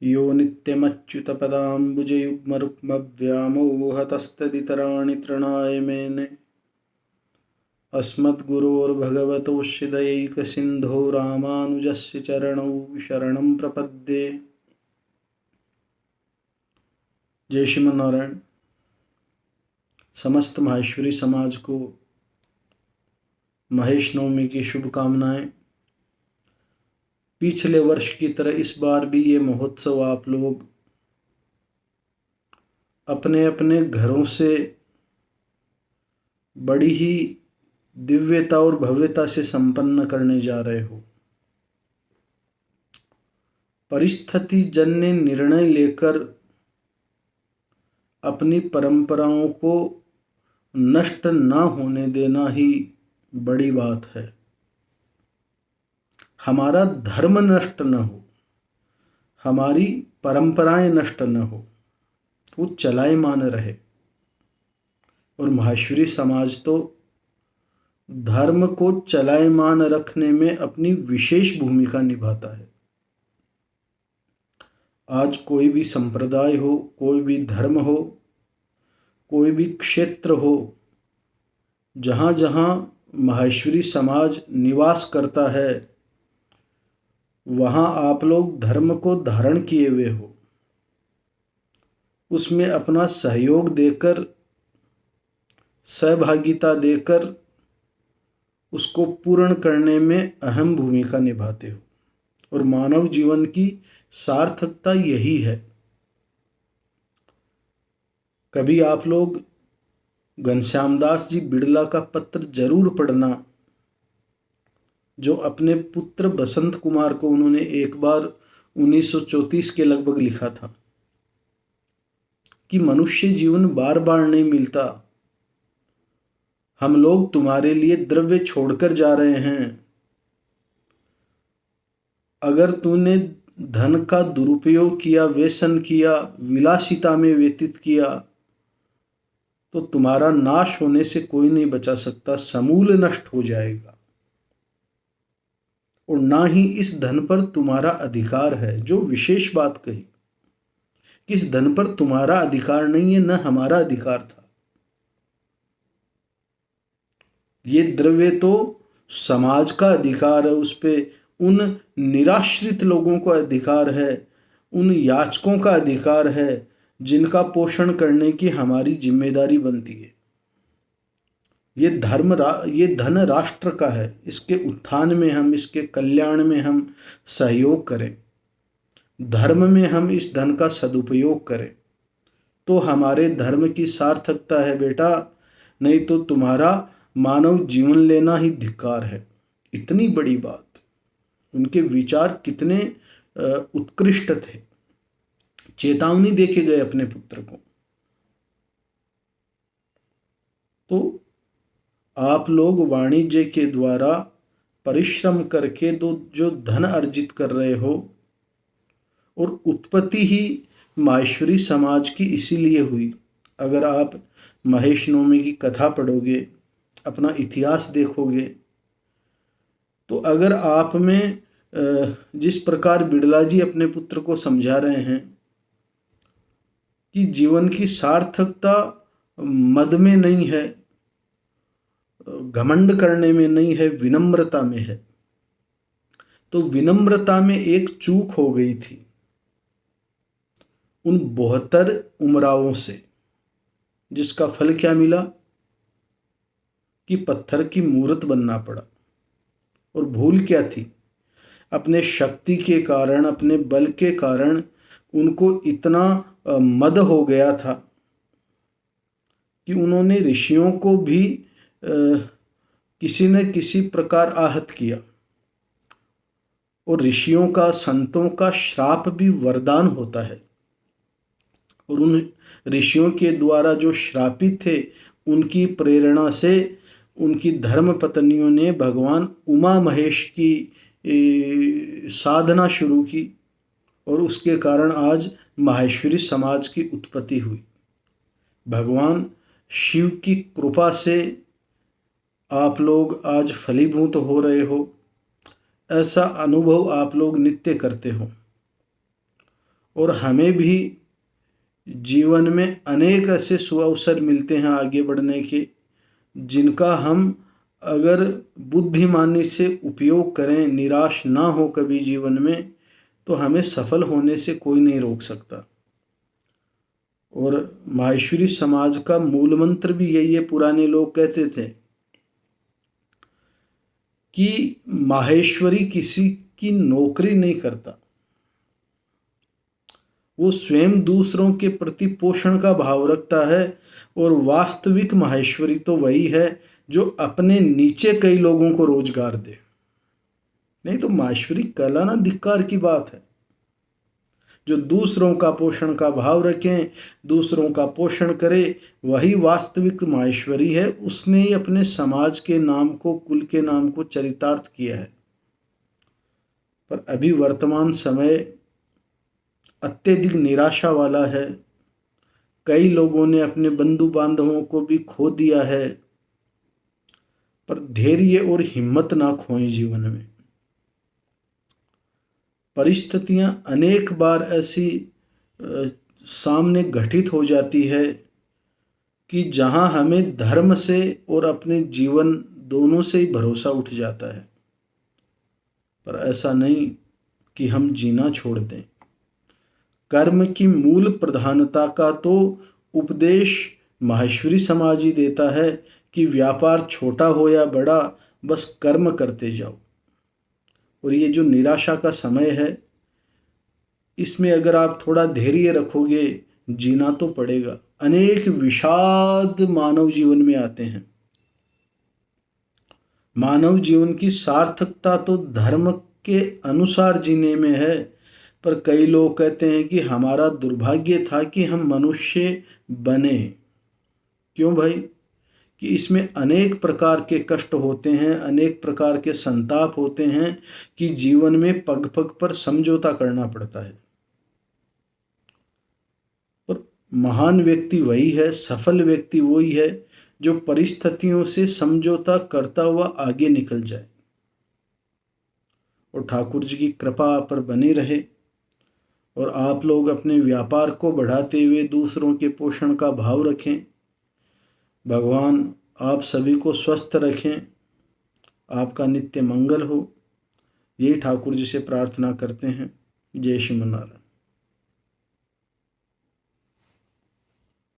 यो नित्यमच्युतपदाम्बुजयुग्मरुक्मव्यामोहतस्तदितराणि तृणाय मेने। अस्मद्गुरोर्भगवतोऽस्य दयैकसिन्धो रामानुजस्य चरणौ शरणं प्रपद्ये। जय श्रीमन नारायण। समस्त माहेश्वरी समाज को महेश नवमी की शुभकामनाएं। पिछले वर्ष की तरह इस बार भी ये महोत्सव आप लोग अपने अपने घरों से बड़ी ही दिव्यता और भव्यता से संपन्न करने जा रहे हो। परिस्थिति जन्य निर्णय लेकर अपनी परंपराओं को नष्ट ना होने देना ही बड़ी बात है। हमारा धर्म नष्ट न हो, हमारी परंपराएं नष्ट न हो, वो चलायमान रहे। और माहेश्वरी समाज तो धर्म को चलायमान रखने में अपनी विशेष भूमिका निभाता है। आज कोई भी संप्रदाय हो, कोई भी धर्म हो, कोई भी क्षेत्र हो, जहाँ जहाँ माहेश्वरी समाज निवास करता है, वहाँ आप लोग धर्म को धारण किए हुए हो, उसमें अपना सहयोग देकर, सहभागिता देकर उसको पूर्ण करने में अहम भूमिका निभाते हो। और मानव जीवन की सार्थकता यही है। कभी आप लोग घनश्याम दास जी बिड़ला का पत्र जरूर पढ़ना, जो अपने पुत्र बसंत कुमार को उन्होंने एक बार 1934 के लगभग लिखा था कि मनुष्य जीवन बार बार नहीं मिलता, हम लोग तुम्हारे लिए द्रव्य छोड़कर जा रहे हैं। अगर तूने धन का दुरुपयोग किया, व्यसन किया, विलासिता में व्यतीत किया, तो तुम्हारा नाश होने से कोई नहीं बचा सकता, समूल नष्ट हो जाएगा। और ना ही इस धन पर तुम्हारा अधिकार है। जो विशेष बात कही कि इस धन पर तुम्हारा अधिकार नहीं है, न हमारा अधिकार था। ये द्रव्य तो समाज का अधिकार है, उस पे उन निराश्रित लोगों का अधिकार है, उन याचकों का अधिकार है जिनका पोषण करने की हमारी जिम्मेदारी बनती है। ये धन राष्ट्र का है, इसके उत्थान में हम, इसके कल्याण में हम सहयोग करें, धर्म में हम इस धन का सदुपयोग करें, तो हमारे धर्म की सार्थकता है बेटा। नहीं तो तुम्हारा मानव जीवन लेना ही धिक्कार है। इतनी बड़ी बात। उनके विचार कितने उत्कृष्ट थे। चेतावनी देके गए अपने पुत्र को। तो आप लोग वाणिज्य के द्वारा परिश्रम करके जो धन अर्जित कर रहे हो, और उत्पत्ति ही माहेश्वरी समाज की इसीलिए हुई। अगर आप महेश नवमी की कथा पढ़ोगे, अपना इतिहास देखोगे, तो अगर आप में जिस प्रकार बिड़ला जी अपने पुत्र को समझा रहे हैं कि जीवन की सार्थकता मद में नहीं है, घमंड करने में नहीं है, विनम्रता में है, तो विनम्रता में एक चूक हो गई थी उन 72 उमरावों से, जिसका फल क्या मिला कि पत्थर की मूर्त बनना पड़ा। और भूल क्या थी? अपने शक्ति के कारण, अपने बल के कारण उनको इतना मद हो गया था कि उन्होंने ऋषियों को भी किसी न किसी प्रकार आहत किया। और ऋषियों का, संतों का श्राप भी वरदान होता है। और उन ऋषियों के द्वारा जो श्रापित थे, उनकी प्रेरणा से उनकी धर्म पत्नियों ने भगवान उमा महेश की साधना शुरू की, और उसके कारण आज माहेश्वरी समाज की उत्पत्ति हुई। भगवान शिव की कृपा से आप लोग आज फलीभूत हो रहे हो, ऐसा अनुभव आप लोग नित्य करते हो। और हमें भी जीवन में अनेक ऐसे सुअवसर मिलते हैं आगे बढ़ने के, जिनका हम अगर बुद्धिमानी से उपयोग करें, निराश ना हो कभी जीवन में, तो हमें सफल होने से कोई नहीं रोक सकता। और माहेश्वरी समाज का मूल मंत्र भी यही है। पुराने लोग कहते थे कि माहेश्वरी किसी की नौकरी नहीं करता, वो स्वयं दूसरों के प्रति पोषण का भाव रखता है। और वास्तविक माहेश्वरी तो वही है जो अपने नीचे कई लोगों को रोजगार दे। नहीं तो माहेश्वरी कला ना धिक्कार की बात है। जो दूसरों का पोषण का भाव रखें, दूसरों का पोषण करे, वही वास्तविक माहेश्वरी है। उसने ही अपने समाज के नाम को, कुल के नाम को चरितार्थ किया है। पर अभी वर्तमान समय अत्यधिक निराशा वाला है। कई लोगों ने अपने बंधु बांधवों को भी खो दिया है। पर धैर्य और हिम्मत ना खोएं जीवन में। परिस्थितियां अनेक बार ऐसी सामने घटित हो जाती है कि जहां हमें धर्म से और अपने जीवन दोनों से ही भरोसा उठ जाता है। पर ऐसा नहीं कि हम जीना छोड़ दें। कर्म की मूल प्रधानता का तो उपदेश माहेश्वरी समाज ही देता है कि व्यापार छोटा हो या बड़ा, बस कर्म करते जाओ। और ये जो निराशा का समय है, इसमें अगर आप थोड़ा धैर्य रखोगे, जीना तो पड़ेगा। अनेक विषाद मानव जीवन में आते हैं। मानव जीवन की सार्थकता तो धर्म के अनुसार जीने में है। पर कई लोग कहते हैं कि हमारा दुर्भाग्य था कि हम मनुष्य बने। क्यों भाई? कि इसमें अनेक प्रकार के कष्ट होते हैं, अनेक प्रकार के संताप होते हैं कि जीवन में पग पग पर समझौता करना पड़ता है। पर महान व्यक्ति वही है, सफल व्यक्ति वही है जो परिस्थितियों से समझौता करता हुआ आगे निकल जाए। और ठाकुर जी की कृपा पर बने रहे और आप लोग अपने व्यापार को बढ़ाते हुए दूसरों के पोषण का भाव रखें। भगवान आप सभी को स्वस्थ रखें, आपका नित्य मंगल हो। यही ठाकुर जी से प्रार्थना करते हैं। जय श्रीमन नारायण।